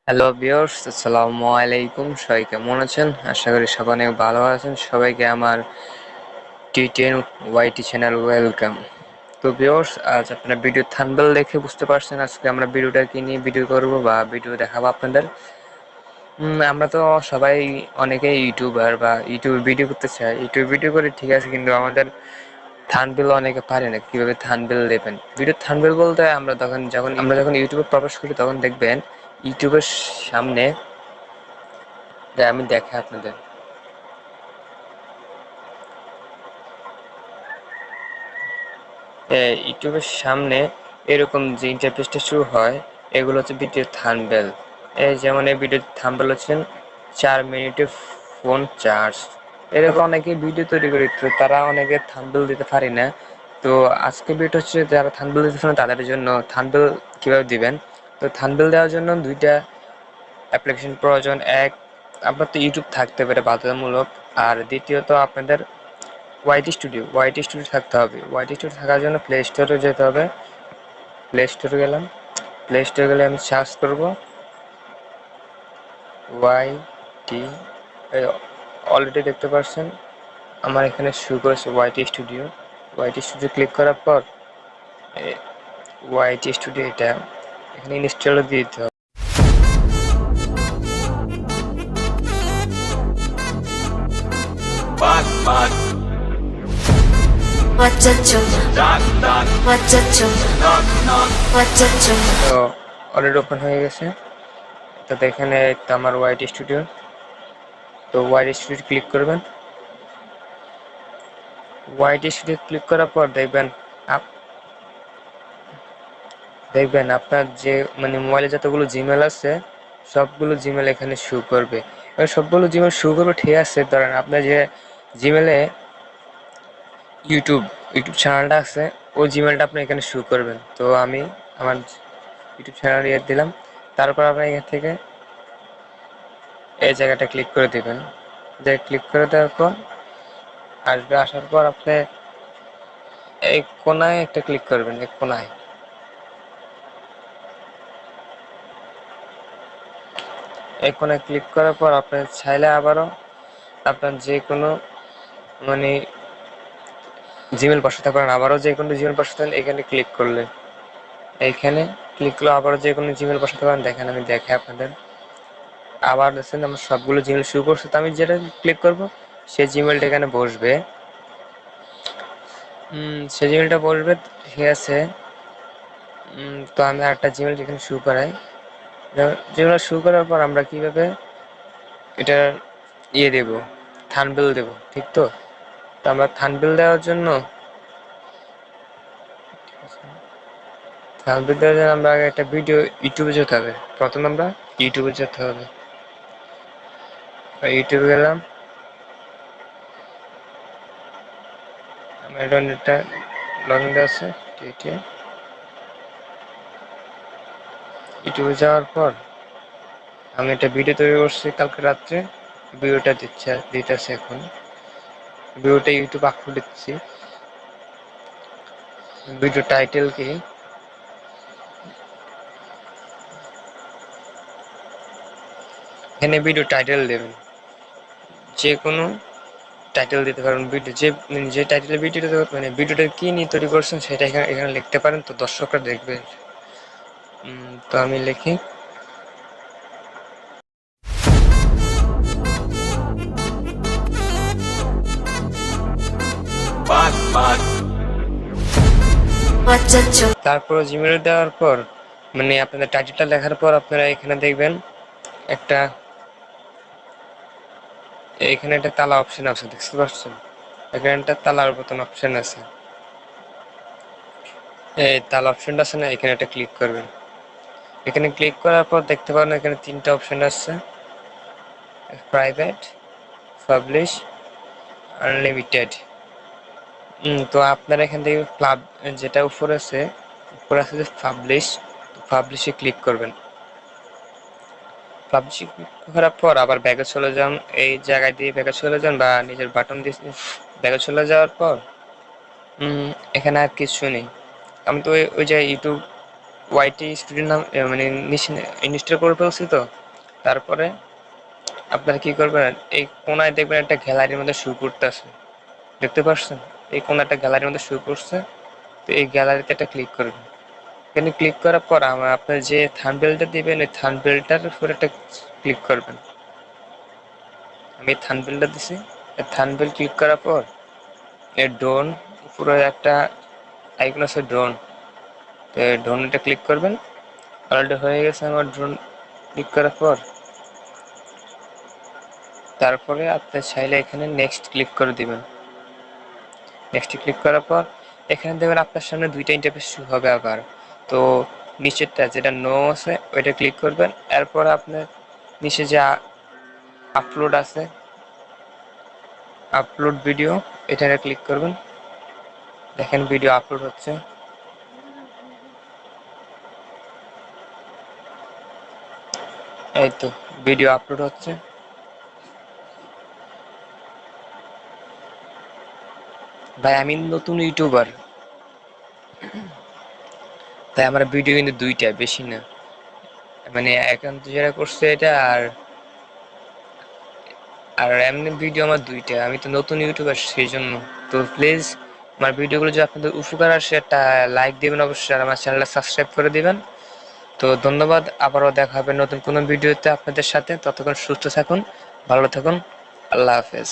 Hello viewers, আসসালামু আলাইকুম। সবাই কেমন আছেন? আশা করি সবাই অনেক ভালো আছেন। সবাইকে আমার টি10 ওয়াইটি চ্যানেল ওয়েলকাম। তো ভিউয়ার্স, আজ আপনারা ভিডিও থাম্বনেল দেখে বুঝতে পারছেন আজকে আমরা ভিডিওটা কি নিয়ে ভিডিও করব বা ভিডিও দেখাবো আপনাদের। আমরা তো সবাই অনেকেই ইউটিউবার বা ইউটিউব ভিডিও করতে চাই। ইউটিউব ভিডিও করে ঠিক আছে, কিন্তু আমাদের থাম্বনেল অনেকে পারে না কিভাবে থাম্বনেল দেবেন। ভিডিও থাম্বনেল বলতে আমরা যখন ইউটিউবে প্রবেশ করি তখন দেখবেন ইউটিউবের সামনে আমি দেখাই আপনাদের। ইউটিউবের সামনে এরকম যে ইন্টারফেসটা শুরু হয়, এগুলো হচ্ছে ভিডিওর থাম্বনেল। যেমন এই ভিডিওর থাম্বনেল হচ্ছেন 4 মিনিটে ফোন চার্জ। এরকম অনেকে ভিডিও তৈরি করে, তো তারা অনেকে থাম্বনেল দিতে পারি না। তো আজকে ভিডিও হচ্ছে যারা থাম্বনেল দিতে পারেন তাদের জন্য থাম্বনেল কিভাবে দিবেন। তো থাম্বনেল দেওয়ার জন্য দুইটা অ্যাপ্লিকেশন প্রয়োজন। এক, আপনার তো ইউটিউব থাকতে পারে বাধ্যতামূলক। আর দ্বিতীয়ত আপনাদের ওয়াইটি স্টুডিও থাকতে হবে। ওয়াইটি স্টুডিও থাকার জন্য প্লে স্টোরে যেতে হবে। প্লে স্টোরে গেলাম, প্লে স্টোরে গেলে আমি সার্চ করব ওয়াইটি। অলরেডি দেখতে পাচ্ছেন আমার এখানে শুরু করেছে YT studio. YT studio click করার পর ওয়াইটি স্টুডিও এটা এখানে ইনস্টল দিয়ে দিতে হবে। তো অলরেডি ওপেন হয়ে গেছে। তো এখানে আমার ওয়াইটি স্টুডিও, তো ওয়াইটি স্টুডিও ক্লিক করবেন। ওয়াইটি স্টুডিও ক্লিক করার পর দেখবেন আপনার যে মোবাইলে যতগুলো জিমেল আছে সবগুলো জিমেল এখানে শো করবে। এবার সবগুলো জিমেল শো করবে ঠিক আছে, ধরেন আপনার যে জিমেলে ইউটিউব চ্যানেলটা আছে ওই জিমেলটা আপনি এখানে শো করবেন। তো আমি আমার ইউটিউব চ্যানেল দিলাম। তারপর আপনি এখান থেকে এই জায়গাটা ক্লিক করে দিবেন। যে ক্লিক করে দেওয়ার পর আসবে, আসার পর আপনি এই কোনায় একটা ক্লিক করবেন। এই কোনায় ক্লিক করার পর আপনি চাইলে আবারও আপনার যে কোনো জিমেল বসাতে পারেন। আবারও যে কোনো জিমেল বসাতে পারেন এখানে ক্লিক করলে। এইখানে ক্লিক করলে আবারও যে কোনো জিমেল বসাতে পারেন। দেখেন আমি দেখাই আপনাদের। আবার দেখছেন আমার সবগুলো জিমেল শুরু করছে, তো আমি যেটা ক্লিক করব সেই জিমেলটা এখানে বসবে। সেই জিমেলটা বসবে ঠিক আছে। তো আমি আরেকটা জিমেল এখানে শুরু করাই। যেগুলো শুরু করার পর আমরা কিভাবে এটা দেব, থাম্বনেল দেব, ঠিক তো। তো আমরা থাম্বনেল দেওয়ার জন্য আমরা আগে একটা ভিডিও ইউটিউবে যেতে হবে। প্রথমে আমরা ইউটিউবে যেতে হবে। ইউটিউবে গেলাম, আমার এটা লগ ইন আছে। ইউটিউবে যাওয়ার পর আমি একটা ভিডিও তৈরি করছি কালকে রাত্রে। ভিডিওটা দিতেছে এখন। ভিডিওটা ইউটিউব আপলোড দিচ্ছি। ভিডিও টাইটেল কি, এখানে ভিডিও টাইটেল দেবেন। যে কোনো টাইটেল দিতে পারেন। ভিডিও যে টাইটেলের ভিডিওটা ভিডিওটা কি নিয়ে তৈরি করছেন সেটা এখানে লিখতে পারেন, তো দর্শকরা দেখবে। তো আমি লিখি তারপর জিমেল দেওয়ার পর আপনাদের টাইটেলটা লেখার পর আপনারা এখানে দেখবেন এখানে একটা তালা অপশন আছে, দেখতে পাচ্ছেন। এখানে একটা তালার মতন অপশন আছে। এই তালা অপশনটা আছে না, এখানে একটা ক্লিক করবেন। এখানে ক্লিক করার পর দেখতে পারেন এখানে তিনটা অপশন আছে, প্রাইভেট, পাবলিশ, আনলিমিটেড। তো আপনারা এখান থেকে যেটা উপরে আছে যে পাবলিশে ক্লিক করবেন। পাবলিশে ক্লিক করার পর আবার ব্যাগে চলে যান। এই জায়গায় দিয়ে ব্যাগে চলে যান বা নিজের বাটন দিয়ে ব্যাগে চলে যাওয়ার পর এখানে আর কিছু নেই। আমি তো ওই যে ইউটিউব ওয়াইটি স্টুডিও নাম মানে নিচে ইনস্টল করে ফেলছি তো। তারপরে আপনারা কি করবেন, এই কোনায় দেখবেন একটা গ্যালারির মধ্যে শো করতেছে, দেখতে পাচ্ছেন? এই কোনায় একটা গ্যালারির মধ্যে শো করছে। তো এই গ্যালারিতে একটা ক্লিক করবেন। এখানে ক্লিক করার পর আপনার যে থাম্বনেলটা দিবেন ওই থাম্বনেলটার উপর একটা ক্লিক করবেন। আমি থাম্বনেলটা দিছি। থাম্বনেল ক্লিক করার পর এই ড্রোন উপরে একটা আইকন আছে, ড্রোন। তো ড্রোনটা ক্লিক করবেন। অলরেডি হয়ে গেছে আমার ড্রোন ক্লিক করার পর। তারপরে আপনি চাইলে এখানে নেক্সট ক্লিক করে দিবেন। নেক্সট ক্লিক করার পর এখানে দেখবেন আপনার সামনে দুইটা ইন্টারফেস শো হবে আবার। তো নিচেরটা যেটা নো আছে ওইটা ক্লিক করবেন। এরপর আপনার নিচে যে আপলোড আছে, আপলোড ভিডিও, এটাতে ক্লিক করবেন। দেখেন ভিডিও আপলোড হচ্ছে। এই তো ভিডিও আপলোড হচ্ছে। ভাই আমি নতুন ইউটিউবার, তাই আমার ভিডিও কিন্তু দুইটা, বেশি না। মানে একান্ত যেটা করছে এটা, আর আর এমনি ভিডিও আমার দুইটা। আমি তো নতুন ইউটিউবার সেই জন্য। তো প্লিজ আমার ভিডিওগুলো যদি আপনাদের উপকার আসে একটা লাইক দিবেন অবশ্যই, আর আমার চ্যানেলটা সাবস্ক্রাইব করে দিবেন। তো ধন্যবাদ, আবারও দেখা হবে নতুন কোনো ভিডিওতে আপনাদের সাথে। ততক্ষণ সুস্থ থাকুন, ভালো থাকুন, আল্লাহ হাফেজ।